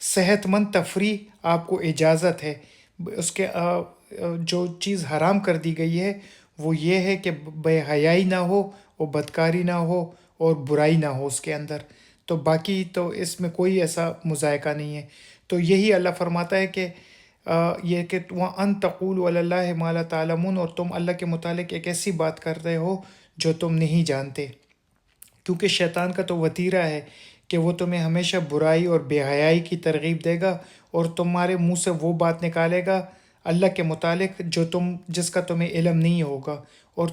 صحت مند تفریح آپ کو اجازت ہے. اس کے جو چیز حرام کر دی گئی ہے وہ یہ ہے کہ بے حیائی نہ ہو اور بدکاری نہ ہو اور برائی نہ ہو اس کے اندر. تو باقی تو اس میں کوئی ایسا مذائقہ نہیں ہے. تو یہی اللہ فرماتا ہے کہ یہ کہ وَأَن تَقُولُوا عَلَى اللَّهِ مَا لَا تَعْلَمُونَ، اور تم اللہ کے متعلق ایک ایسی بات کر رہے ہو جو تم نہیں جانتے. کیونکہ شیطان کا تو وتیرہ ہے کہ وہ تمہیں ہمیشہ برائی اور بے حیائی کی ترغیب دے گا اور تمہارے منہ سے وہ بات نکالے گا اللہ کے متعلق جس کا تمہیں علم نہیں ہوگا. اور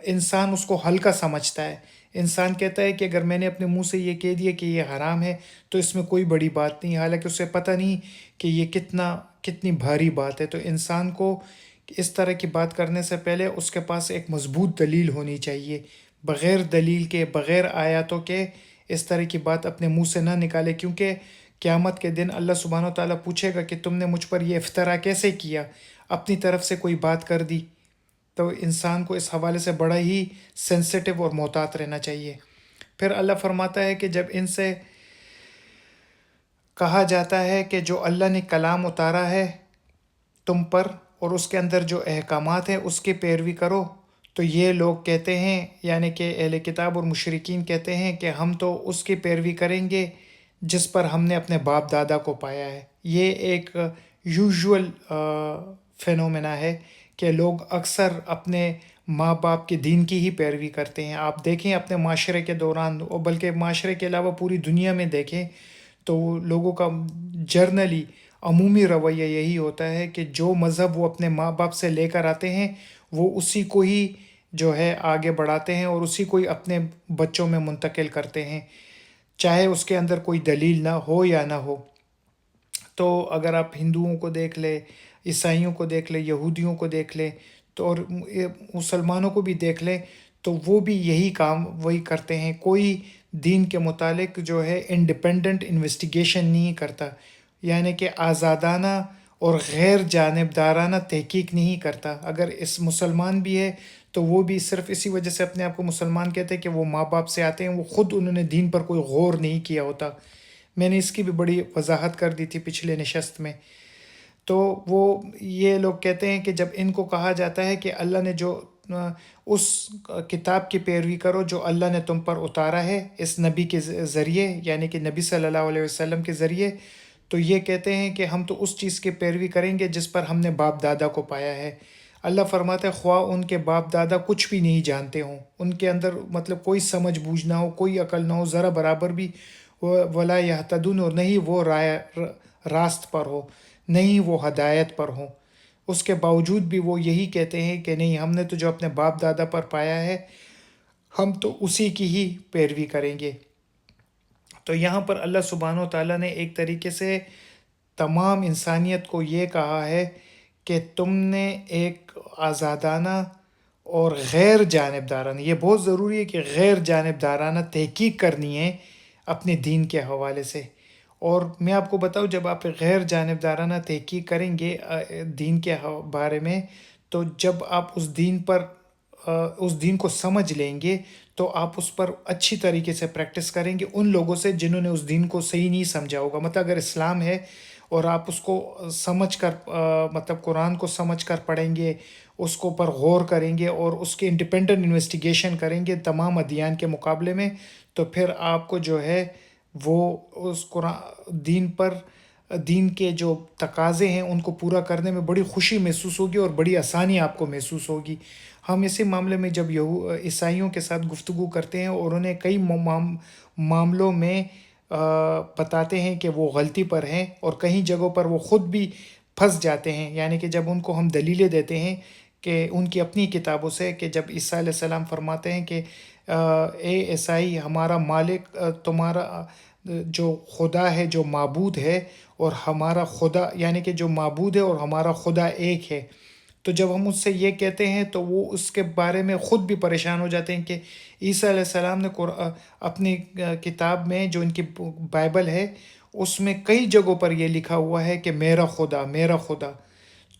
انسان اس کو ہلکا سمجھتا ہے. انسان کہتا ہے کہ اگر میں نے اپنے منہ سے یہ کہہ دیا کہ یہ حرام ہے تو اس میں کوئی بڑی بات نہیں، حالانکہ اسے پتہ نہیں کہ یہ کتنی بھاری بات ہے. تو انسان کو اس طرح کی بات کرنے سے پہلے اس کے پاس ایک مضبوط دلیل ہونی چاہیے. بغیر دلیل کے، بغیر آیاتوں کے اس طرح کی بات اپنے منہ سے نہ نکالے، کیونکہ قیامت کے دن اللہ سبحانہ و تعالیٰ پوچھے گا کہ تم نے مجھ پر یہ افطرا کیسے کیا، اپنی طرف سے کوئی بات کر دی. تو انسان کو اس حوالے سے بڑا ہی سینسٹیو اور محتاط رہنا چاہیے. پھر اللہ فرماتا ہے کہ جب ان سے کہا جاتا ہے کہ جو اللہ نے کلام اتارا ہے تم پر اور اس کے اندر جو احکامات ہیں اس کی پیروی کرو، تو یہ لوگ کہتے ہیں، یعنی کہ اہل کتاب اور مشرکین کہتے ہیں کہ ہم تو اس کی پیروی کریں گے جس پر ہم نے اپنے باپ دادا کو پایا ہے. یہ ایک یوزول فینومینا ہے کہ لوگ اکثر اپنے ماں باپ کے دین کی ہی پیروی کرتے ہیں. آپ دیکھیں اپنے معاشرے کے دوران، اور بلکہ معاشرے کے علاوہ پوری دنیا میں دیکھیں تو لوگوں کا جرنلی عمومی رویہ یہی ہوتا ہے کہ جو مذہب وہ اپنے ماں باپ سے لے کر آتے ہیں وہ اسی کو ہی جو ہے آگے بڑھاتے ہیں اور اسی کو ہی اپنے بچوں میں منتقل کرتے ہیں، چاہے اس کے اندر کوئی دلیل نہ ہو یا نہ ہو. تو اگر آپ ہندوؤں کو دیکھ لیں، عیسائیوں کو دیکھ لیں، یہودیوں کو دیکھ لیں، تو اور مسلمانوں کو بھی دیکھ لیں، تو وہ بھی یہی کام وہی کرتے ہیں. کوئی دین کے متعلق جو ہے انڈیپینڈنٹ انویسٹیگیشن نہیں کرتا، یعنی کہ آزادانہ اور غیر جانبدارانہ تحقیق نہیں کرتا. اگر اس مسلمان بھی ہے تو وہ بھی صرف اسی وجہ سے اپنے آپ کو مسلمان کہتے ہیں کہ وہ ماں باپ سے آتے ہیں، وہ خود انہوں نے دین پر کوئی غور نہیں کیا ہوتا. میں نے اس کی بھی بڑی وضاحت کر دی تھی پچھلے نشست میں. تو وہ یہ لوگ کہتے ہیں کہ جب ان کو کہا جاتا ہے کہ اللہ نے جو اس کتاب کی پیروی کرو جو اللہ نے تم پر اتارا ہے اس نبی کے ذریعے، یعنی کہ نبی صلی اللہ علیہ وسلم کے ذریعے، تو یہ کہتے ہیں کہ ہم تو اس چیز کی پیروی کریں گے جس پر ہم نے باپ دادا کو پایا ہے. اللہ فرماتا ہے خواہ ان کے باپ دادا کچھ بھی نہیں جانتے ہوں، ان کے اندر مطلب کوئی سمجھ بوجھ نہ ہو، کوئی عقل نہ ہو ذرا برابر بھی، ولا یہتدون، اور نہیں وہ راست پر ہو، نہیں وہ ہدایت پر ہوں، اس کے باوجود بھی وہ یہی کہتے ہیں کہ نہیں، ہم نے تو جو اپنے باپ دادا پر پایا ہے ہم تو اسی کی ہی پیروی کریں گے. تو یہاں پر اللہ سبحانہ و تعالیٰ نے ایک طریقے سے تمام انسانیت کو یہ کہا ہے کہ تم نے ایک آزادانہ اور غیر جانبدارانہ، یہ بہت ضروری ہے کہ غیر جانبدارانہ تحقیق کرنی ہے اپنے دین کے حوالے سے. اور میں آپ کو بتاؤں، جب آپ غیر جانبدارانہ تحقیق کریں گے دین کے بارے میں، تو جب آپ اس دین کو سمجھ لیں گے تو آپ اس پر اچھی طریقے سے پریکٹس کریں گے ان لوگوں سے جنہوں نے اس دین کو صحیح نہیں سمجھا ہوگا. مطلب اگر اسلام ہے اور آپ اس کو سمجھ کر مطلب قرآن کو سمجھ کر پڑھیں گے، اس کو پر غور کریں گے اور اس کے انڈیپینڈنٹ انویسٹیگیشن کریں گے تمام ادیان کے مقابلے میں، تو پھر آپ کو جو ہے وہ اس دین کے جو تقاضے ہیں ان کو پورا کرنے میں بڑی خوشی محسوس ہوگی اور بڑی آسانی آپ کو محسوس ہوگی. ہم اسی معاملے میں جب عیسائیوں کے ساتھ گفتگو کرتے ہیں اور انہیں کئی معاملوں میں بتاتے ہیں کہ وہ غلطی پر ہیں اور کہیں جگہوں پر وہ خود بھی پھنس جاتے ہیں، یعنی کہ جب ان کو ہم دلیلیں دیتے ہیں کہ ان کی اپنی کتابوں سے، کہ جب عیسیٰ علیہ السلام فرماتے ہیں کہ اے عیسائی، ہمارا مالک تمہارا جو خدا ہے، جو معبود ہے، اور ہمارا خدا، یعنی کہ جو معبود ہے اور ہمارا خدا ایک ہے. تو جب ہم اس سے یہ کہتے ہیں تو وہ اس کے بارے میں خود بھی پریشان ہو جاتے ہیں کہ عیسیٰ علیہ السلام نے اپنی کتاب میں جو ان کی بائبل ہے اس میں کئی جگہوں پر یہ لکھا ہوا ہے کہ میرا خدا، میرا خدا.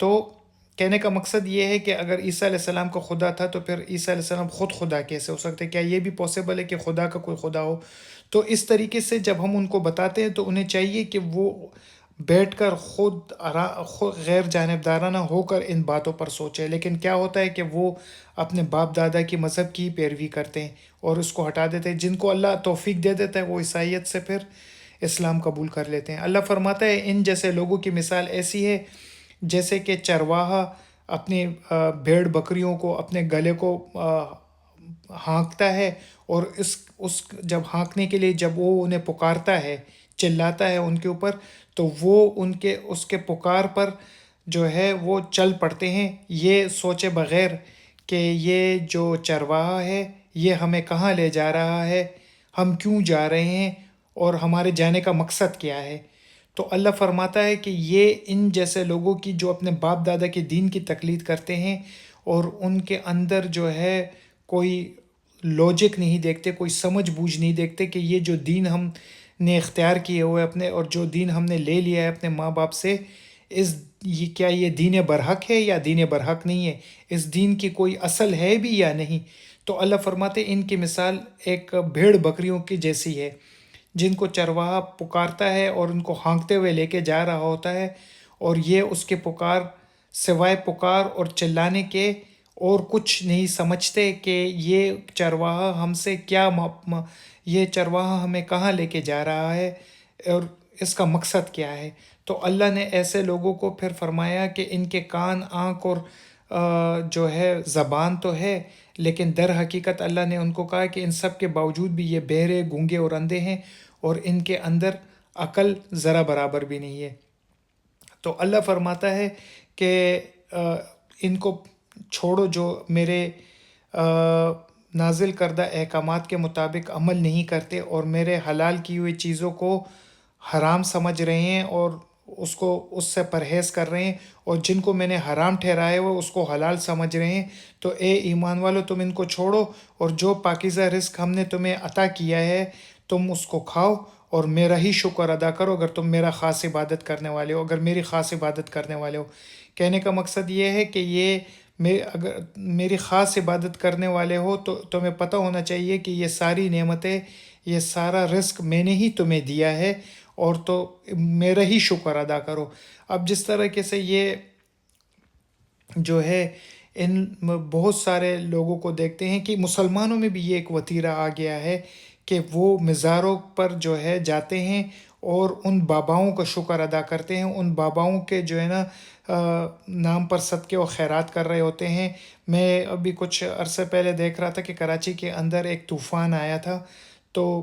تو کہنے کا مقصد یہ ہے کہ اگر عیسیٰ علیہ السلام کا خدا تھا تو پھر عیسیٰ علیہ السلام خود خدا کیسے ہو سکتے؟ کیا یہ بھی پاسبل ہے کہ خدا کا کوئی خدا ہو؟ تو اس طریقے سے جب ہم ان کو بتاتے ہیں تو انہیں چاہیے کہ وہ بیٹھ کر خود غیر جانبدارانہ ہو کر ان باتوں پر سوچے۔ لیکن کیا ہوتا ہے کہ وہ اپنے باپ دادا کی مذہب کی پیروی کرتے ہیں اور اس کو ہٹا دیتے ہیں۔ جن کو اللہ توفیق دے دیتا ہے وہ عیسائیت سے پھر اسلام قبول کر لیتے ہیں۔ اللہ فرماتا ہے ان جیسے لوگوں کی مثال ایسی ہے جیسے کہ چرواہا اپنی بھیڑ بکریوں کو اپنے گلے کو ہانکتا ہے، اور اس جب ہانکنے کے لیے جب وہ انہیں پکارتا ہے، چلاتا ہے ان کے اوپر، تو وہ اس کے پکار پر جو ہے وہ چل پڑتے ہیں، یہ سوچے بغیر کہ یہ جو چرواہا ہے یہ ہمیں کہاں لے جا رہا ہے، ہم کیوں جا رہے ہیں اور ہمارے جانے کا مقصد کیا ہے۔ تو اللہ فرماتا ہے کہ یہ ان جیسے لوگوں کی جو اپنے باپ دادا کے دین کی تقلید کرتے ہیں اور ان کے اندر جو ہے کوئی لوجک نہیں دیکھتے، کوئی سمجھ بوجھ نہیں دیکھتے کہ یہ جو دین ہم نے اختیار کیے ہوئے اپنے، اور جو دین ہم نے لے لیا ہے اپنے ماں باپ سے، کیا یہ دین برحق ہے یا دین برحق نہیں ہے، اس دین کی کوئی اصل ہے بھی یا نہیں۔ تو اللہ فرماتے ان کی مثال ایک بھیڑ بکریوں کی جیسی ہے جن کو چرواہا پکارتا ہے اور ان کو ہانکتے ہوئے لے کے جا رہا ہوتا ہے، اور یہ اس کے سوائے پکار اور چلانے کے اور کچھ نہیں سمجھتے کہ یہ چرواہا ہم سے یہ چرواہا ہمیں کہاں لے کے جا رہا ہے اور اس کا مقصد کیا ہے۔ تو اللہ نے ایسے لوگوں کو پھر فرمایا کہ ان کے کان، آنکھ اور جو ہے زبان تو ہے، لیکن در حقیقت اللہ نے ان کو کہا کہ ان سب کے باوجود بھی یہ بہرے، گونگے اور اندھے ہیں، اور ان کے اندر عقل ذرا برابر بھی نہیں ہے۔ تو اللہ فرماتا ہے کہ ان کو چھوڑو جو میرے نازل کردہ احکامات کے مطابق عمل نہیں کرتے اور میرے حلال کی ہوئی چیزوں کو حرام سمجھ رہے ہیں اور اس سے پرہیز کر رہے ہیں، اور جن کو میں نے حرام ٹھہرایا وہ اس کو حلال سمجھ رہے ہیں۔ تو اے ایمان والو، تم ان کو چھوڑو اور جو پاکیزہ رزق ہم نے تمہیں عطا کیا ہے تم اس کو کھاؤ اور میرا ہی شکر ادا کرو اگر تم میرا خاص عبادت کرنے والے ہو، اگر میری خاص عبادت کرنے والے ہو۔ کہنے کا مقصد یہ ہے کہ اگر میری خاص عبادت کرنے والے ہو تو تمہیں پتہ ہونا چاہیے کہ یہ ساری نعمتیں، یہ سارا رزق میں نے ہی تمہیں دیا ہے، اور تو میرا ہی شکر ادا کرو۔ اب جس طرح سے یہ جو ہے ان بہت سارے لوگوں کو دیکھتے ہیں کہ مسلمانوں میں بھی یہ ایک وتیرہ آ گیا ہے کہ وہ مزاروں پر جو ہے جاتے ہیں اور ان باباؤں کا شکر ادا کرتے ہیں، ان باباؤں کے جو ہے نا نام پر صدقے و خیرات کر رہے ہوتے ہیں۔ میں ابھی کچھ عرصے پہلے دیکھ رہا تھا کہ کراچی کے اندر ایک طوفان آیا تھا، تو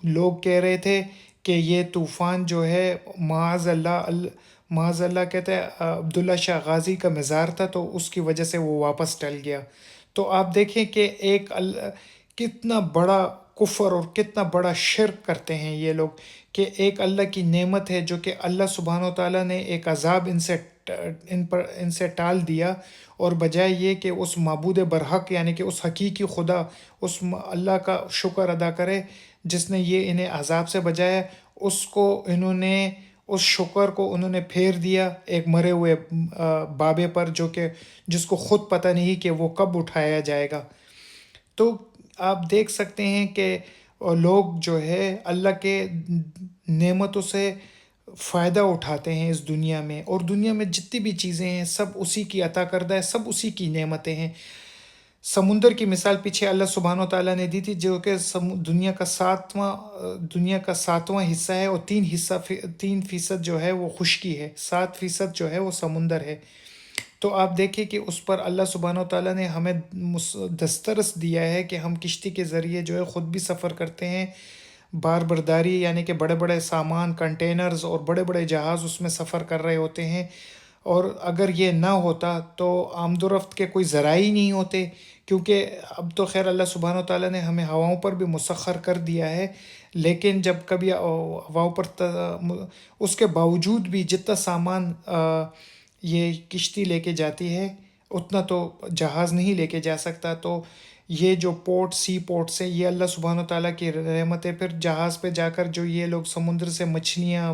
لوگ کہہ رہے تھے کہ یہ طوفان جو ہے معاذ اللہ کہتے ہیں عبداللہ شاہ غازی کا مزار تھا، تو اس کی وجہ سے وہ واپس ٹل گیا۔ تو آپ دیکھیں کہ کتنا بڑا کفر اور کتنا بڑا شرک کرتے ہیں یہ لوگ، کہ ایک اللہ کی نعمت ہے جو کہ اللہ سبحانہ و تعالیٰ نے ایک عذاب ان سے ٹال دیا، اور بجائے یہ کہ اس معبود برحق یعنی کہ اس حقیقی خدا، اس اللہ کا شکر ادا کرے جس نے یہ انہیں عذاب سے بچایا، اس شکر کو انہوں نے پھیر دیا ایک مرے ہوئے بابے پر، جس کو خود پتہ نہیں کہ وہ کب اٹھایا جائے گا۔ تو آپ دیکھ سکتے ہیں کہ لوگ جو ہے اللہ کے نعمتوں سے فائدہ اٹھاتے ہیں اس دنیا میں، اور دنیا میں جتنی بھی چیزیں ہیں سب اسی کی عطا کردہ ہے، سب اسی کی نعمتیں ہیں۔ سمندر کی مثال پیچھے اللہ سبحانہ و تعالیٰ نے دی تھی، جو کہ دنیا کا 7واں حصہ ہے، اور 3% جو ہے وہ خشکی ہے، 7% جو ہے وہ سمندر ہے۔ تو آپ دیکھیں کہ اس پر اللہ سبحانہ و تعالیٰ نے ہمیں دسترس دیا ہے کہ ہم کشتی کے ذریعے جو ہے خود بھی سفر کرتے ہیں، بار برداری یعنی کہ بڑے بڑے سامان، کنٹینرز اور بڑے بڑے جہاز اس میں سفر کر رہے ہوتے ہیں، اور اگر یہ نہ ہوتا تو آمد و رفت کے کوئی ذرائع ہی نہیں ہوتے، کیونکہ اب تو خیر اللہ سبحانہ و تعالیٰ نے ہمیں ہواؤں پر بھی مسخر کر دیا ہے، لیکن جب کبھی ہواؤں پر اس کے باوجود بھی جتنا سامان یہ کشتی لے کے جاتی ہے اتنا تو جہاز نہیں لے کے جا سکتا۔ تو یہ جو سی پورٹ سے یہ اللہ سبحانہ و تعالیٰ کی رحمت ہے۔ پھر جہاز پہ جا کر جو یہ لوگ سمندر سے مچھلیاں،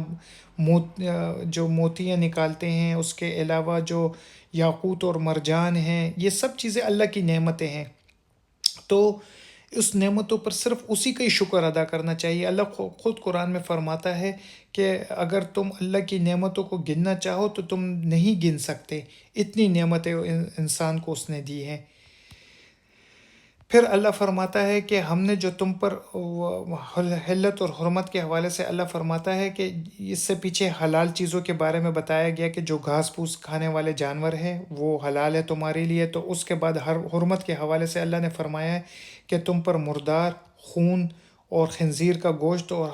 جو موتیاں نکالتے ہیں، اس کے علاوہ جو یاقوت اور مرجان ہیں، یہ سب چیزیں اللہ کی نعمتیں ہیں۔ تو اس نعمتوں پر صرف اسی کا ہی شکر ادا کرنا چاہیے۔ اللہ خود قرآن میں فرماتا ہے کہ اگر تم اللہ کی نعمتوں کو گننا چاہو تو تم نہیں گن سکتے، اتنی نعمتیں انسان کو اس نے دی ہیں۔ پھر اللہ فرماتا ہے کہ ہم نے جو تم پر حلت اور حرمت کے حوالے سے اللہ فرماتا ہے کہ اس سے پیچھے حلال چیزوں کے بارے میں بتایا گیا کہ جو گھاس پھوس کھانے والے جانور ہیں وہ حلال ہے تمہارے لیے، تو اس کے بعد ہر حرمت کے حوالے سے اللہ نے فرمایا ہے کہ تم پر مردار، خون اور خنزیر کا گوشت اور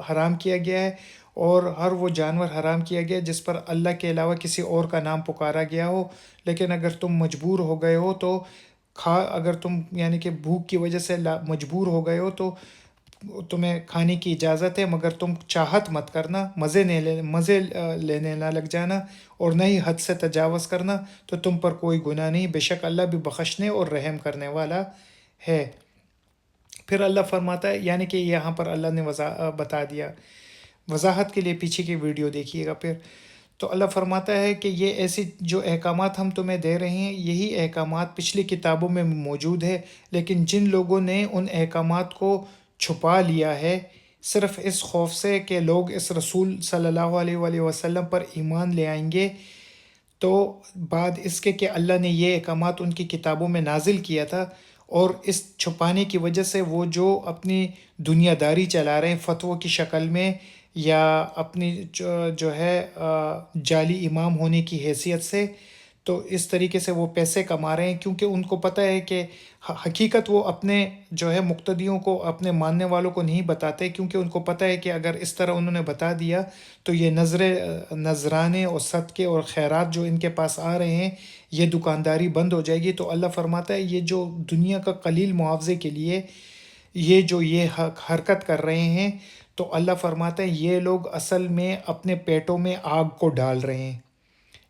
حرام کیا گیا ہے، اور ہر وہ جانور حرام کیا گیا جس پر اللہ کے علاوہ کسی اور کا نام پکارا گیا ہو، لیکن اگر تم مجبور ہو گئے ہو تو اگر تم یعنی کہ بھوک کی وجہ سے مجبور ہو گئے ہو تو تمہیں کھانے کی اجازت ہے، مگر تم چاہت مت کرنا، مزے لینے نہ لگ جانا، اور نہ ہی حد سے تجاوز کرنا، تو تم پر کوئی گناہ نہیں، بے شک اللہ بھی بخشنے اور رحم کرنے والا ہے۔ پھر اللہ فرماتا ہے، یعنی کہ یہاں پر اللہ نے بتا دیا، وضاحت کے لیے پیچھے کی ویڈیو دیکھیے گا پھر۔ تو اللہ فرماتا ہے کہ یہ ایسی جو احکامات ہم تمہیں دے رہے ہیں، یہی احکامات پچھلی کتابوں میں موجود ہے، لیکن جن لوگوں نے ان احکامات کو چھپا لیا ہے صرف اس خوف سے کہ لوگ اس رسول صلی اللہ علیہ وآلہ وسلم پر ایمان لے آئیں گے، تو بعد اس کے کہ اللہ نے یہ احکامات ان کی کتابوں میں نازل کیا تھا، اور اس چھپانے کی وجہ سے وہ جو اپنی دنیا داری چلا رہے ہیں فتووں کی شکل میں، یا اپنی جو ہے جعلی امام ہونے کی حیثیت سے، تو اس طریقے سے وہ پیسے کما رہے ہیں، کیونکہ ان کو پتہ ہے کہ حقیقت وہ اپنے جو ہے مقتدیوں کو، اپنے ماننے والوں کو نہیں بتاتے، کیونکہ ان کو پتہ ہے کہ اگر اس طرح انہوں نے بتا دیا تو یہ نذرانے اور صدقے اور خیرات جو ان کے پاس آ رہے ہیں، یہ دکانداری بند ہو جائے گی۔ تو اللہ فرماتا ہے یہ جو دنیا کا قلیل معاوضے کے لیے یہ حرکت کر رہے ہیں، تو اللہ فرماتا ہے یہ لوگ اصل میں اپنے پیٹوں میں آگ کو ڈال رہے ہیں،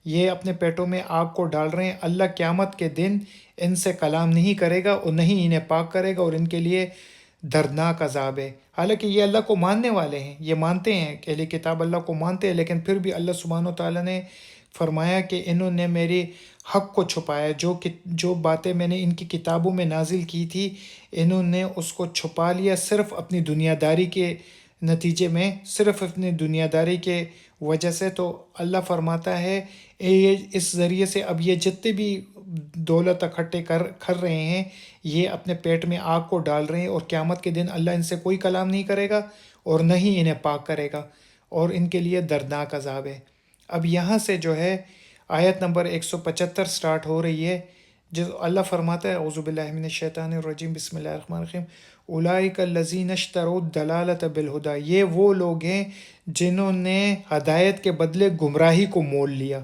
یہ اپنے پیٹوں میں آگ کو ڈال رہے ہیں۔ اللہ قیامت کے دن ان سے کلام نہیں کرے گا اور نہیں انہیں پاک کرے گا، اور ان کے لیے دردناک عذاب ہے۔ حالانکہ یہ اللہ کو ماننے والے ہیں، یہ مانتے ہیں کہ اہل کتاب اللہ کو مانتے ہیں، لیکن پھر بھی اللہ سبحانہ و تعالیٰ نے فرمایا کہ انہوں نے میری حق کو چھپایا، جو باتیں میں نے ان کی کتابوں میں نازل کی تھی انہوں نے اس کو چھپا لیا، صرف اپنی دنیا داری کے نتیجے میں، صرف اپنی دنیا داری کے وجہ سے۔ تو اللہ فرماتا ہے اس ذریعے سے اب یہ جتنے بھی دولت اکٹھے کر رہے ہیں، یہ اپنے پیٹ میں آگ کو ڈال رہے ہیں، اور قیامت کے دن اللہ ان سے کوئی کلام نہیں کرے گا اور نہ ہی انہیں پاک کرے گا، اور ان کے لیے دردناک عذاب ہے۔ اب یہاں سے جو ہے آیت نمبر 175 سٹارٹ ہو رہی ہے، جو اللہ فرماتا ہے، اعوذ باللہ من الشیطان الرجیم، بسم اللہ الرحمن الرحیم، اولئک الذین اشتروا الضلالۃ بالہدی، یہ وہ لوگ ہیں جنہوں نے ہدایت کے بدلے گمراہی کو مول لیا۔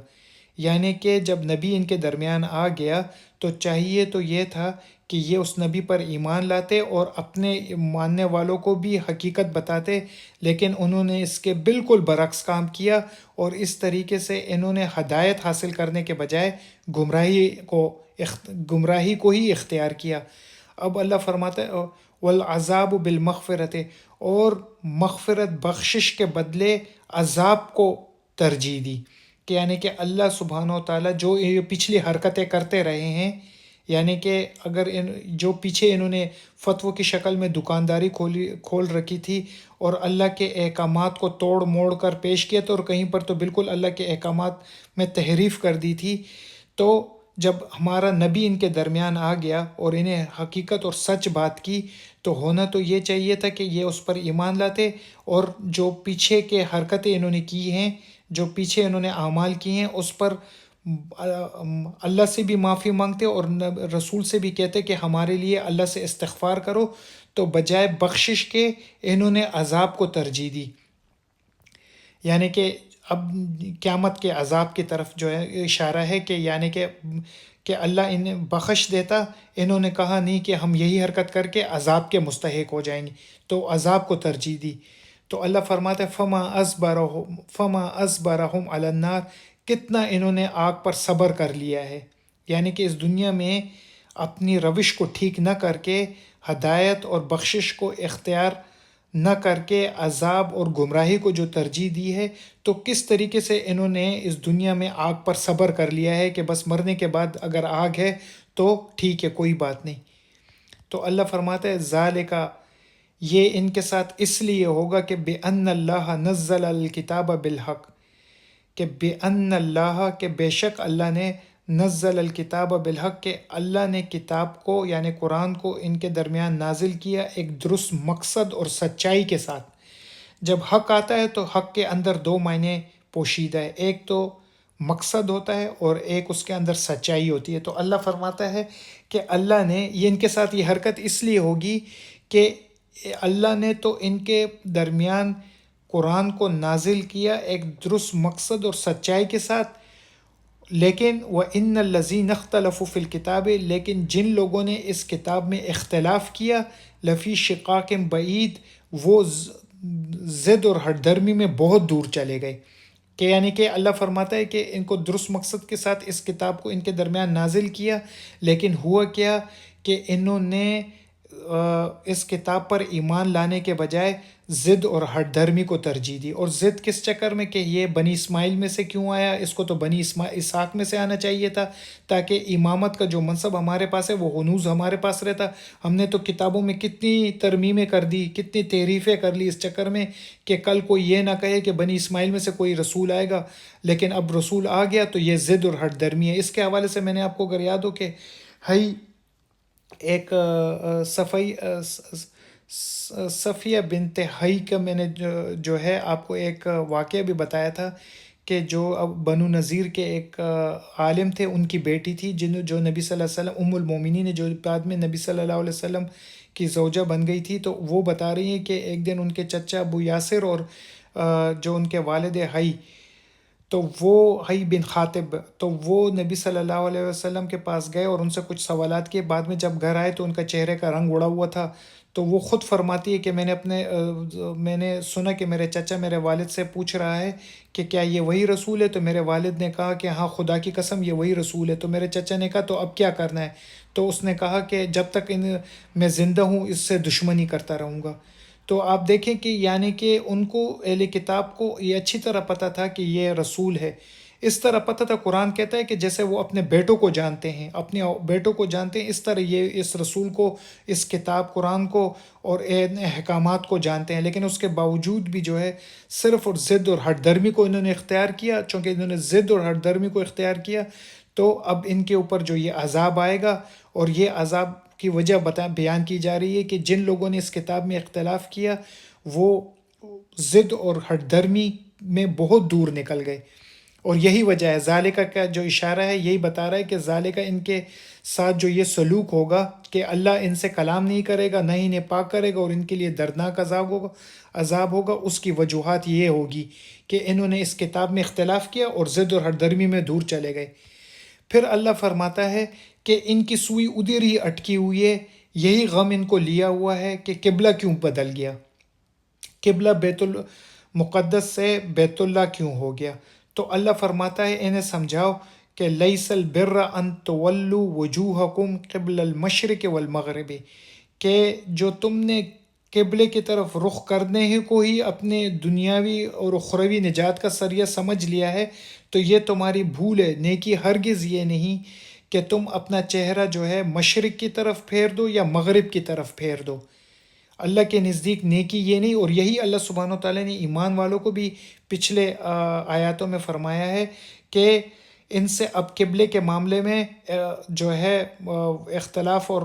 یعنی کہ جب نبی ان کے درمیان آ گیا تو چاہیے تو یہ تھا کہ یہ اس نبی پر ایمان لاتے اور اپنے ماننے والوں کو بھی حقیقت بتاتے، لیکن انہوں نے اس کے بالکل برعکس کام کیا، اور اس طریقے سے انہوں نے ہدایت حاصل کرنے کے بجائے گمراہی کو ہی اختیار کیا۔ اب اللہ فرماتا ہے والعذاب بالمغفرت، اور مغفرت بخشش کے بدلے عذاب کو ترجیح دی، کہ یعنی کہ اللہ سبحانہ و تعالیٰ جو یہ پچھلی حرکتیں کرتے رہے ہیں، یعنی کہ اگر جو پیچھے انہوں نے فتووں کی شکل میں دکانداری کھول رکھی تھی اور اللہ کے احکامات کو توڑ موڑ کر پیش کیا تھا، اور کہیں پر تو بالکل اللہ کے احکامات میں تحریف کر دی تھی، تو جب ہمارا نبی ان کے درمیان آ گیا اور انہیں حقیقت اور سچ بات کی، تو ہونا تو یہ چاہیے تھا کہ یہ اس پر ایمان لاتے، اور جو پیچھے کے حرکتیں انہوں نے کی ہیں، جو پیچھے انہوں نے اعمال کی ہیں، اس پر اللہ سے بھی معافی مانگتے اور رسول سے بھی کہتے کہ ہمارے لیے اللہ سے استغفار کرو، تو بجائے بخشش کے انہوں نے عذاب کو ترجیح دی۔ یعنی کہ اب قیامت کے عذاب کی طرف جو ہے اشارہ ہے، کہ یعنی کہ اللہ انہیں بخش دیتا، انہوں نے کہا نہیں کہ ہم یہی حرکت کر کے عذاب کے مستحق ہو جائیں گے، تو عذاب کو ترجیح دی۔ تو اللہ فرماتا ہے فما اصبرہم علی النار، کتنا انہوں نے آگ پر صبر کر لیا ہے، یعنی کہ اس دنیا میں اپنی روش کو ٹھیک نہ کر کے، ہدایت اور بخشش کو اختیار نہ کر کے عذاب اور گمراہی کو جو ترجیح دی ہے، تو کس طریقے سے انہوں نے اس دنیا میں آگ پر صبر کر لیا ہے کہ بس مرنے کے بعد اگر آگ ہے تو ٹھیک ہے، کوئی بات نہیں۔ تو اللہ فرماتا ہے ذالکا، یہ ان کے ساتھ اس لیے ہوگا کہ بِأَنَّ اللَّهَ نَزَّلَ الْكِتَابَ بِالْحَقِّ، کہ بِأَنَّ اللَّهَ، کہ بے شک اللہ نے نزل الکتاب بالحق، کہ اللہ نے کتاب کو یعنی قرآن کو ان کے درمیان نازل کیا ایک درست مقصد اور سچائی کے ساتھ۔ جب حق آتا ہے تو حق کے اندر دو معنی پوشیدہ ہے، ایک تو مقصد ہوتا ہے اور ایک اس کے اندر سچائی ہوتی ہے۔ تو اللہ فرماتا ہے کہ اللہ نے یہ ان کے ساتھ یہ حرکت اس لیے ہوگی کہ اللہ نے تو ان کے درمیان قرآن کو نازل کیا ایک درست مقصد اور سچائی کے ساتھ، لیکن وَإِنَّ الَّذِينَ اخْتَلَفُوا فِي الْكِتَابِ، لیکن جن لوگوں نے اس کتاب میں اختلاف کیا، لفی شقاق بعید، وہ ضد اور ہٹ درمی میں بہت دور چلے گئے۔ کہ یعنی کہ اللہ فرماتا ہے کہ ان کو درست مقصد کے ساتھ اس کتاب کو ان کے درمیان نازل کیا، لیکن ہوا کیا کہ انہوں نے اس کتاب پر ایمان لانے کے بجائے ضد اور ہٹ دھرمی کو ترجیح دی۔ اور ضد کس چکر میں کہ یہ بنی اسماعیل میں سے کیوں آیا، اس کو تو بنی اسحاق میں سے آنا چاہیے تھا، تاکہ امامت کا جو منصب ہمارے پاس ہے وہ ہنوز ہمارے پاس رہتا۔ ہم نے تو کتابوں میں کتنی ترمیمیں کر دی، کتنی تحریفیں کر لی اس چکر میں کہ کل کوئی یہ نہ کہے کہ بنی اسماعیل میں سے کوئی رسول آئے گا، لیکن اب رسول آ گیا تو یہ ضد اور ہٹ درمی ہے۔ اس کے حوالے سے میں نے آپ کو اگر یاد ہو کہ ایک صفیہ بنت حی کا میں نے جو ہے آپ کو ایک واقعہ بھی بتایا تھا کہ جو اب بنو نذیر کے ایک عالم تھے، ان کی بیٹی تھی جو نبی صلی اللہ علیہ وسلم، ام المومنین جو بعد میں نبی صلی اللہ علیہ وسلم کی زوجہ بن گئی تھی، تو وہ بتا رہی ہیں کہ ایک دن ان کے چچا ابو یاسر اور جو ان کے والد حی، تو وہ حی بن خاطب، تو وہ نبی صلی اللہ علیہ وسلم کے پاس گئے اور ان سے کچھ سوالات کیے۔ بعد میں جب گھر آئے تو ان کا چہرے کا رنگ اڑا ہوا تھا، تو وہ خود فرماتی ہے کہ میں نے سنا کہ میرے چچا میرے والد سے پوچھ رہا ہے کہ کیا یہ وہی رسول ہے، تو میرے والد نے کہا کہ ہاں خدا کی قسم یہ وہی رسول ہے۔ تو میرے چچا نے کہا تو اب کیا کرنا ہے؟ تو اس نے کہا کہ جب تک میں زندہ ہوں اس سے دشمنی کرتا رہوں گا۔ تو آپ دیکھیں کہ یعنی کہ ان کو اہل کتاب کو یہ اچھی طرح پتہ تھا کہ یہ رسول ہے، اس طرح پتہ تھا۔ قرآن کہتا ہے کہ جیسے وہ اپنے بیٹوں کو جانتے ہیں، اپنے بیٹوں کو جانتے ہیں، اس طرح یہ اس رسول کو، اس کتاب قرآن کو اور احکامات کو جانتے ہیں۔ لیکن اس کے باوجود بھی جو ہے صرف اور ضد اور ہٹ درمی کو انہوں نے اختیار کیا۔ چونکہ انہوں نے ضد اور ہٹ درمی کو اختیار کیا تو اب ان کے اوپر جو یہ عذاب آئے گا، اور یہ عذاب کی وجہ بیان کی جا رہی ہے کہ جن لوگوں نے اس کتاب میں اختلاف کیا وہ ضد اور ہٹ درمی میں بہت دور نکل گئے، اور یہی وجہ ہے۔ ذالکہ کا جو اشارہ ہے یہی بتا رہا ہے کہ ذالکہ ان کے ساتھ جو یہ سلوک ہوگا کہ اللہ ان سے کلام نہیں کرے گا، نہ ہی انہیں پاک کرے گا، اور ان کے لیے دردناک عذاب ہوگا، اس کی وجوہات یہ ہوگی کہ انہوں نے اس کتاب میں اختلاف کیا اور ضد اور ہٹ درمی میں دور چلے گئے۔ پھر اللہ فرماتا ہے کہ ان کی سوئی ادھر ہی اٹکی ہوئی ہے، یہی غم ان کو لیا ہوا ہے کہ قبلہ کیوں بدل گیا، قبلہ بیت المقدس سے بیت اللہ کیوں ہو گیا۔ تو اللہ فرماتا ہے انہیں سمجھاؤ کہ لیس البر ان تولوا وجوہکم قبل المشرق والمغرب، کہ جو تم نے قبلے کی طرف رخ کرنے ہی کو ہی اپنے دنیاوی اور اخروی نجات کا ذریعہ سمجھ لیا ہے، تو یہ تمہاری بھول ہے۔ نیکی ہرگز یہ نہیں کہ تم اپنا چہرہ جو ہے مشرق کی طرف پھیر دو یا مغرب کی طرف پھیر دو۔ اللہ کے نزدیک نیکی یہ نہیں، اور یہی اللہ سبحانہ و تعالیٰ نے ایمان والوں کو بھی پچھلے آیاتوں میں فرمایا ہے کہ ان سے اب قبلے کے معاملے میں جو ہے اختلاف اور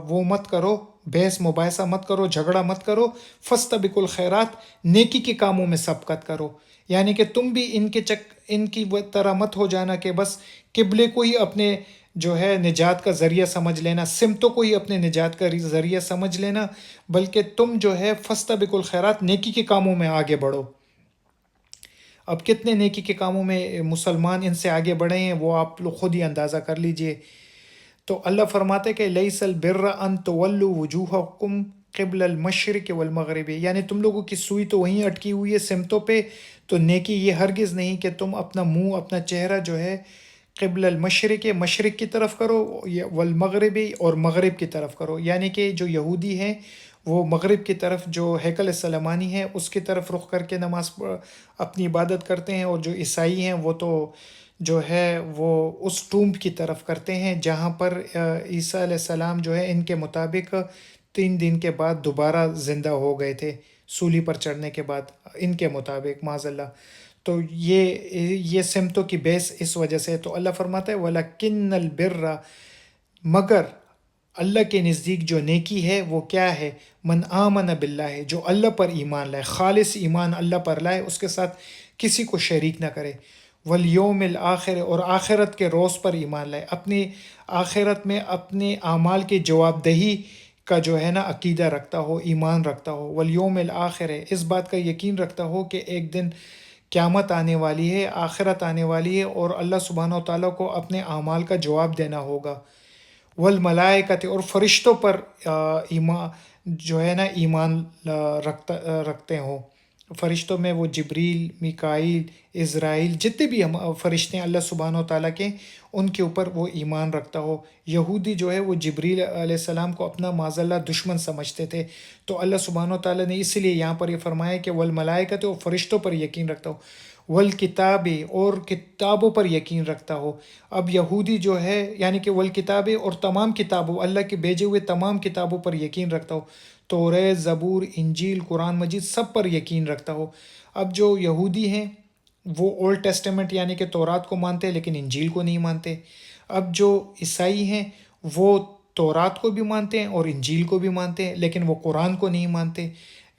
وہ مت کرو، بحث مباحثہ مت کرو، جھگڑا مت کرو، فاستبقوا الخیرات، نیکی کے کاموں میں سبقت کرو۔ یعنی کہ تم بھی ان کی طرح مت ہو جانا کہ بس قبلے کو ہی اپنے جو ہے نجات کا ذریعہ سمجھ لینا، سمتوں کو ہی اپنے نجات کا ذریعہ سمجھ لینا، بلکہ تم جو ہے فاستبقوا الخیرات، نیکی کے کاموں میں آگے بڑھو۔ اب کتنے نیکی کے کاموں میں مسلمان ان سے آگے بڑھے ہیں وہ آپ لوگ خود ہی اندازہ کر لیجئے۔ تو اللہ فرماتے کہ لیس البر ان تولوا وجوہکم قبل المشرق والمغرب، یعنی تم لوگوں کی سوئی تو وہیں اٹکی ہوئی ہے سمتوں پہ، تو نیکی یہ ہرگز نہیں کہ تم اپنا منہ، اپنا چہرہ جو ہے قبل المشرق، مشرق کی طرف کرو، والمغرب، اور مغرب کی طرف کرو۔ یعنی کہ جو یہودی ہیں وہ مغرب کی طرف، جو ہیکل سلیمانی ہے اس کی طرف رخ کر کے نماز اپنی عبادت کرتے ہیں، اور جو عیسائی ہیں وہ تو جو ہے وہ اس ٹومب کی طرف کرتے ہیں جہاں پر عیسیٰ علیہ السلام جو ہے ان کے مطابق 3 دن کے بعد دوبارہ زندہ ہو گئے تھے سولی پر چڑھنے کے بعد، ان کے مطابق معاذ اللہ۔ تو یہ سمتوں کی بیس اس وجہ سے ہے۔ تو اللہ فرماتا ہے وَلَكِنَّ الْبِرَّ، مگر اللہ کے نزدیک جو نیکی ہے وہ کیا ہے؟ من آمن باللہ، جو اللہ پر ایمان لائے، خالص ایمان اللہ پر لائے، اس کے ساتھ کسی کو شریک نہ کرے، والیوم الآخر، اور آخرت کے روز پر ایمان لائے، اپنی آخرت میں اپنے اعمال کی جواب دہی کا جو ہے نا عقیدہ رکھتا ہو، ایمان رکھتا ہو، والیوم الآخر، اس بات کا یقین رکھتا ہو کہ ایک دن قیامت آنے والی ہے، آخرت آنے والی ہے، اور اللہ سبحانہ و تعالیٰ کو اپنے اعمال کا جواب دینا ہوگا، والملائکۃ، اور فرشتوں پر ایمان جو ہے نا ایمان رکھتے ہوں۔ فرشتوں میں وہ جبریل، میکائیل، اسرائیل، جتنے بھی ہم فرشتے ہیں اللہ سبحانہ و تعالیٰ کے، ان کے اوپر وہ ایمان رکھتا ہو۔ یہودی جو ہے وہ جبریل علیہ السلام کو اپنا معاذ اللہ دشمن سمجھتے تھے، تو اللہ سبحانہ و تعالیٰ نے اس لیے یہاں پر یہ فرمایا کہ والملائکۃ، وہ فرشتوں پر یقین رکھتا ہو، والکتاب، اور کتابوں پر یقین رکھتا ہو۔ اب یہودی جو ہے یعنی کہ والکتاب، اور تمام کتابوں، اللہ کے بھیجے ہوئے تمام کتابوں پر یقین رکھتا ہو، توریت، زبور، انجیل، قرآن مجید، سب پر یقین رکھتا ہو۔ اب جو یہودی ہیں وہ اولڈ ٹیسٹمنٹ یعنی کہ تورات کو مانتے ہیں لیکن انجیل کو نہیں مانتے۔ اب جو عیسائی ہیں وہ تورات کو بھی مانتے ہیں اور انجیل کو بھی مانتے ہیں لیکن وہ قرآن کو نہیں مانتے۔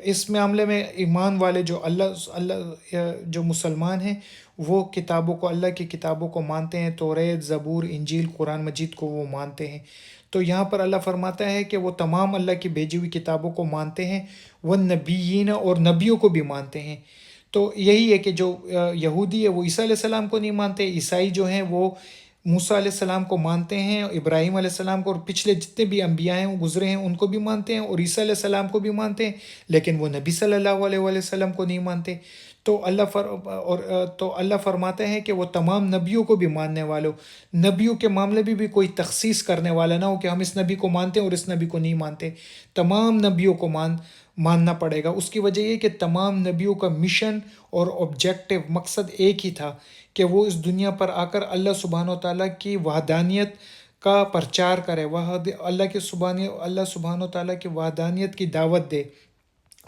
اس معاملے میں ایمان والے جو اللہ جو مسلمان ہیں وہ کتابوں کو، اللہ کی کتابوں کو مانتے ہیں، توریت، زبور، انجیل، قرآن مجید کو وہ مانتے ہیں۔ تو یہاں پر اللہ فرماتا ہے کہ وہ تمام اللہ کی بھیجی ہوئی کتابوں کو مانتے ہیں، والنبیین، اور نبیوں کو بھی مانتے ہیں۔ تو یہی ہے کہ جو یہودی ہے وہ عیسیٰ علیہ السلام کو نہیں مانتے، عیسائی جو ہیں وہ موسیٰ علیہ السلام کو مانتے ہیں، ابراہیم علیہ السلام کو، اور پچھلے جتنے بھی انبیاء ہیں وہ گزرے ہیں ان کو بھی مانتے ہیں، اور عیسیٰ علیہ السلام کو بھی مانتے ہیں، لیکن وہ نبی صلی اللہ علیہ وآلہ وسلم کو نہیں مانتے۔ تو اللہ فرماتے ہیں کہ وہ تمام نبیوں کو بھی ماننے والوں، نبیوں کے معاملے میں بھی کوئی تخصیص کرنے والا نہ ہو کہ ہم اس نبی کو مانتے ہیں اور اس نبی کو نہیں مانتے، تمام نبیوں کو ماننا پڑے گا۔ اس کی وجہ یہ کہ تمام نبیوں کا مشن اور آبجیکٹو، مقصد ایک ہی تھا کہ وہ اس دنیا پر آ کر اللہ سبحانہ و تعالیٰ کی وحدانیت کا پرچار کرے، اللہ سبحانہ و تعالیٰ کی وحدانیت کی دعوت دے،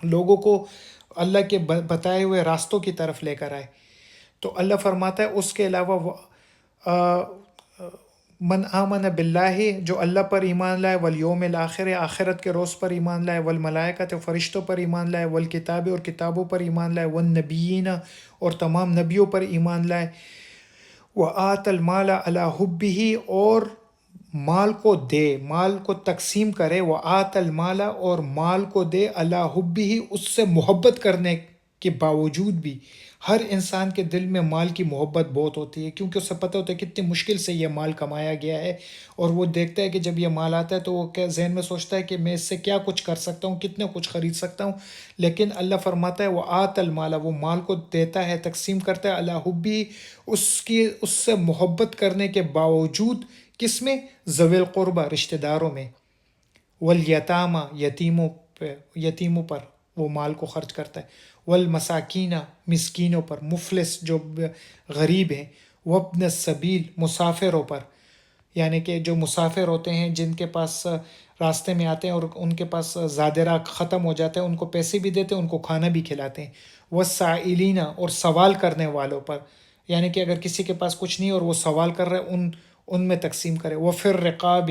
لوگوں کو اللہ کے بتائے ہوئے راستوں کی طرف لے کر آئے۔ تو اللہ فرماتا ہے اس کے علاوہ من آمن باللہ، جو اللہ پر ایمان لائے، والیوم الآخر، آخرت کے روز پر ایمان لائے، والملائکۃ، فرشتوں پر ایمان لائے، والکتاب، اور کتابوں پر ایمان لائے، والنبیین، اور تمام نبیوں پر ایمان لائے، وآت المال علی حبہ، اور مال کو دے، مال کو تقسیم کرے، وآت المال، اور مال کو دے، علی حبہ، اس سے محبت کرنے کے باوجود بھی۔ ہر انسان کے دل میں مال کی محبت بہت ہوتی ہے کیونکہ اسے پتہ ہوتا ہے کتنی مشکل سے یہ مال کمایا گیا ہے، اور وہ دیکھتا ہے کہ جب یہ مال آتا ہے تو وہ ذہن میں سوچتا ہے کہ میں اس سے کیا کچھ کر سکتا ہوں، کتنے کچھ خرید سکتا ہوں۔ لیکن اللہ فرماتا ہے وہ آت المال، وہ مال کو دیتا ہے، تقسیم کرتا ہے، علی حبی، اس سے محبت کرنے کے باوجود، کس میں؟ ذوی القربہ، رشتہ داروں میں، والیتامہ، یتیموں پر وہ مال کو خرچ کرتا ہے، والمساکین، مسکینوں پر، مفلس جو غریب ہیں، وابن السبیل، مسافروں پر، یعنی کہ جو مسافر ہوتے ہیں جن کے پاس راستے میں آتے ہیں اور ان کے پاس زاد راہ ختم ہو جاتے ہیں، ان کو پیسے بھی دیتے ہیں، ان کو کھانا بھی کھلاتے ہیں، والسائلین، اور سوال کرنے والوں پر، یعنی کہ اگر کسی کے پاس کچھ نہیں اور وہ سوال کر رہے ہیں ان میں تقسیم کرے، وفی الرقاب،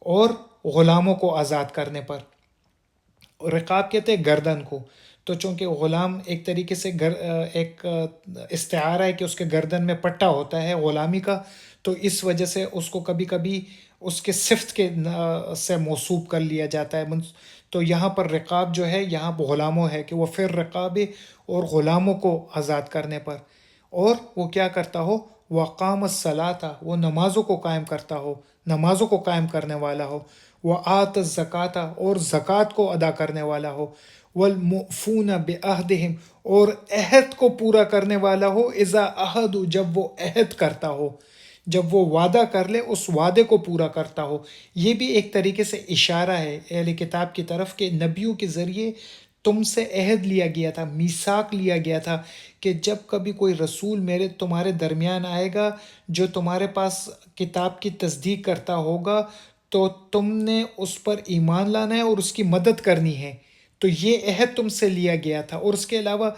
اور غلاموں کو آزاد کرنے پر۔ رقاب کہتے ہیں گردن کو، تو چونکہ غلام ایک طریقے سے ایک استعارہ ہے کہ اس کے گردن میں پٹا ہوتا ہے غلامی کا، تو اس وجہ سے اس کو کبھی کبھی اس کے صفت کے سے موصوب کر لیا جاتا ہے۔ تو یہاں پر رقاب جو ہے یہاں غلاموں ہے کہ وہ پھر رقاب، اور غلاموں کو آزاد کرنے پر، اور وہ کیا کرتا ہو، وقام الصلاۃ، وہ نمازوں کو قائم کرتا ہو، نمازوں کو قائم کرنے والا ہو، وآت الزکوٰۃ، اور زکوٰۃ کو ادا کرنے والا ہو، والموفون بعہدہم، اور عہد کو پورا کرنے والا ہو، اذا عہدوا، جب وہ عہد کرتا ہو، جب وہ وعدہ کر لے اس وعدے کو پورا کرتا ہو۔ یہ بھی ایک طریقے سے اشارہ ہے اہل کتاب کی طرف کہ نبیوں کے ذریعے تم سے عہد لیا گیا تھا، میثاق لیا گیا تھا کہ جب کبھی کوئی رسول تمہارے درمیان آئے گا جو تمہارے پاس کتاب کی تصدیق کرتا ہوگا تو تم نے اس پر ایمان لانا ہے اور اس کی مدد کرنی ہے۔ تو یہ عہد تم سے لیا گیا تھا، اور اس کے علاوہ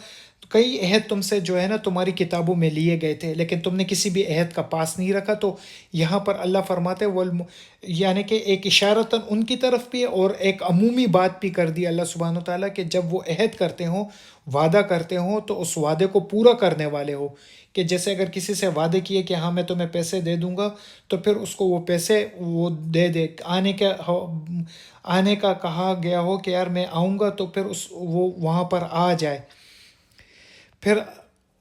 کئی عہد تم سے جو ہے نا تمہاری کتابوں میں لیے گئے تھے، لیکن تم نے کسی بھی عہد کا پاس نہیں رکھا۔ تو یہاں پر اللہ فرماتے یعنی کہ ایک اشارتاً ان کی طرف بھی اور ایک عمومی بات بھی کر دی اللہ سبحانہ تعالیٰ کہ جب وہ عہد کرتے ہوں، وعدہ کرتے ہوں، تو اس وعدے کو پورا کرنے والے ہو۔ کہ جیسے اگر کسی سے وعدے کیے کہ ہاں میں تمہیں پیسے دے دوں گا، تو پھر اس کو وہ پیسے وہ دے دے، آنے کا کہا گیا ہو کہ یار میں آؤں گا، تو پھر وہ وہاں پر آ جائے۔ پھر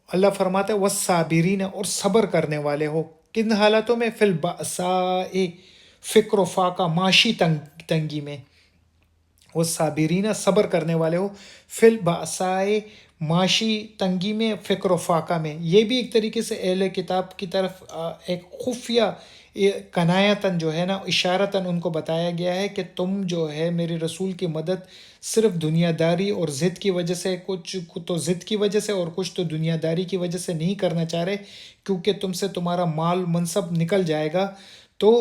اللہ فرماتا ہے والصابرین، اور صبر کرنے والے ہو۔ کن حالاتوں میں؟ فی البأساء، فقر و فاقہ، معاشی تنگی میں۔ والصابرین، صبر کرنے والے ہو، فی البأساء، معاشی تنگی میں، فقر و فاقہ میں۔ یہ بھی ایک طریقے سے اہل کتاب کی طرف ایک خفیہ کنایتاً جو ہے نا اشارتاً ان کو بتایا گیا ہے کہ تم جو ہے میرے رسول کی مدد صرف دنیا داری اور ضد کی وجہ سے، کچھ تو ضد کی وجہ سے اور کچھ تو دنیا داری کی وجہ سے نہیں کرنا چاہ رہے، کیونکہ تم سے تمہارا مال منصب نکل جائے گا۔ تو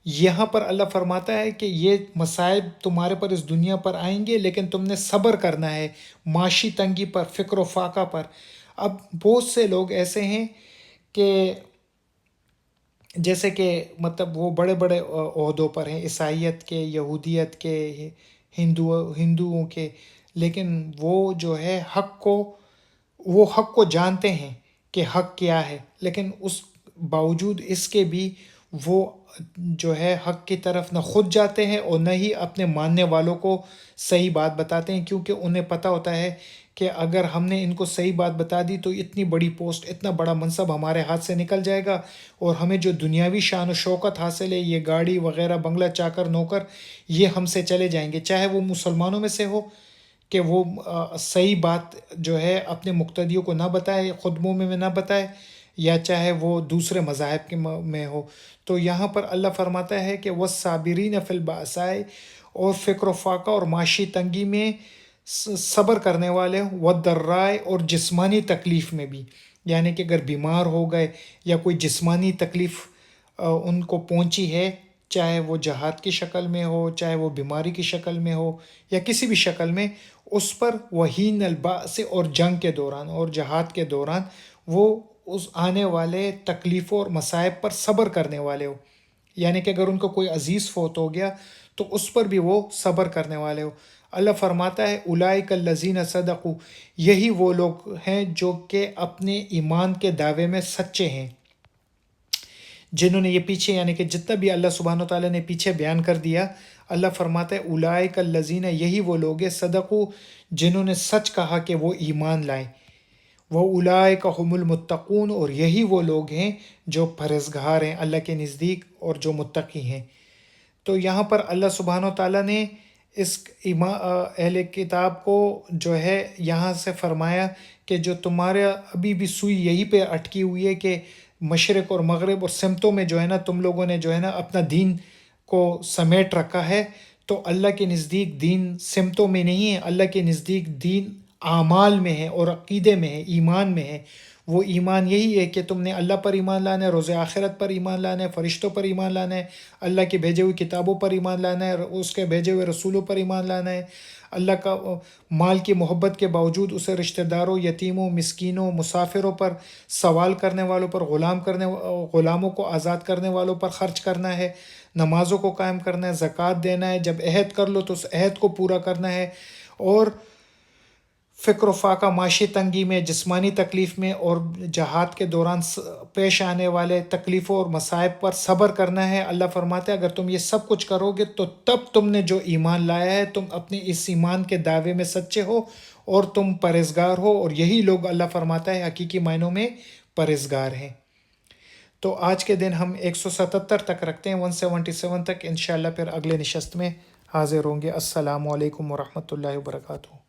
یہاں پر اللہ فرماتا ہے کہ یہ مصائب تمہارے پر اس دنیا پر آئیں گے، لیکن تم نے صبر کرنا ہے معاشی تنگی پر، فقر و فاقہ پر۔ اب بہت سے لوگ ایسے ہیں کہ جیسے کہ مطلب وہ بڑے بڑے عہدوں پر ہیں، عیسائیت کے، یہودیت کے، ہندوؤں کے، لیکن وہ جو ہے وہ حق کو جانتے ہیں کہ حق کیا ہے، لیکن اس باوجود اس کے بھی وہ جو ہے حق کی طرف نہ خود جاتے ہیں اور نہ ہی اپنے ماننے والوں کو صحیح بات بتاتے ہیں، کیونکہ انہیں پتہ ہوتا ہے کہ اگر ہم نے ان کو صحیح بات بتا دی تو اتنی بڑی پوسٹ، اتنا بڑا منصب ہمارے ہاتھ سے نکل جائے گا، اور ہمیں جو دنیاوی شان و شوکت حاصل ہے، یہ گاڑی وغیرہ، بنگلہ، چاکر، نوکر، یہ ہم سے چلے جائیں گے، چاہے وہ مسلمانوں میں سے ہو کہ وہ صحیح بات جو ہے اپنے مقتدیوں کو نہ بتائے، خطبوں میں نہ بتائے، یا چاہے وہ دوسرے مذاہب کے میں ہو۔ تو یہاں پر اللہ فرماتا ہے کہ والصابرین فی البأساء، اور فقر و فاقہ اور معاشی تنگی میں صبر کرنے والے، والضراء، اور جسمانی تکلیف میں بھی، یعنی کہ اگر بیمار ہو گئے یا کوئی جسمانی تکلیف ان کو پہنچی ہے، چاہے وہ جہاد کی شکل میں ہو، چاہے وہ بیماری کی شکل میں ہو، یا کسی بھی شکل میں، اس پر وحین الباس، اور جنگ کے دوران اور جہاد کے دوران وہ اس آنے والے تکلیفوں اور مصائب پر صبر کرنے والے ہو۔ یعنی کہ اگر ان کو کوئی عزیز فوت ہو گیا تو اس پر بھی وہ صبر کرنے والے ہو۔ اللہ فرماتا ہے اولئک الذین صدقوا، یہی وہ لوگ ہیں جو کہ اپنے ایمان کے دعوے میں سچے ہیں، جنہوں نے یہ پیچھے یعنی کہ جتنا بھی اللہ سبحانہ تعالیٰ نے پیچھے بیان کر دیا، اللہ فرماتا ہے اولئک الذین، یہی وہ لوگ ہیں صدقوا، جنہوں نے سچ کہا کہ وہ ایمان لائیں، وَأُولَئِكَ هُمُ الْمُتَّقُونَ، اور یہی وہ لوگ ہیں جو پرہیزگار ہیں اللہ کے نزدیک اور جو متقی ہیں۔ تو یہاں پر اللہ سبحانہ تعالیٰ نے اس اہل کتاب کو جو ہے یہاں سے فرمایا کہ جو تمہارے ابھی بھی سوئی یہی پہ اٹکی ہوئی ہے کہ مشرق اور مغرب اور سمتوں میں جو ہے نا تم لوگوں نے جو ہے نا اپنا دین کو سمیٹ رکھا ہے، تو اللہ کے نزدیک دین سمتوں میں نہیں ہے، اللہ کے نزدیک دین اعمال میں ہے اور عقیدے میں ہے، ایمان میں ہے۔ وہ ایمان یہی ہے کہ تم نے اللہ پر ایمان لانا ہے، روز آخرت پر ایمان لانا ہے، فرشتوں پر ایمان لانا ہے، اللہ کی بھیجے ہوئی کتابوں پر ایمان لانا ہے، اس کے بھیجے ہوئے رسولوں پر ایمان لانا ہے، اللہ کا مال کی محبت کے باوجود اسے رشتہ داروں، یتیموں، مسکینوں، مسافروں پر، سوال کرنے والوں پر، غلاموں کو آزاد کرنے والوں پر خرچ کرنا ہے، نمازوں کو قائم کرنا ہے، زکوٰۃ دینا ہے، جب عہد کر لو تو اس عہد کو پورا کرنا ہے، اور فقر و فاقہ، معاشی تنگی میں، جسمانی تکلیف میں، اور جہاد کے دوران پیش آنے والے تکلیفوں اور مصائب پر صبر کرنا ہے۔ اللہ فرماتا ہے اگر تم یہ سب کچھ کرو گے تو تب تم نے جو ایمان لایا ہے تم اپنے اس ایمان کے دعوے میں سچے ہو اور تم پرہیزگار ہو، اور یہی لوگ اللہ فرماتا ہے حقیقی معنوں میں پرہیزگار ہیں۔ تو آج کے دن ہم 177 تک رکھتے ہیں، 177 تک، انشاءاللہ پھر اگلے نشست میں حاضر ہوں گے۔ السلام علیکم ورحمۃ اللہ وبرکاتہ۔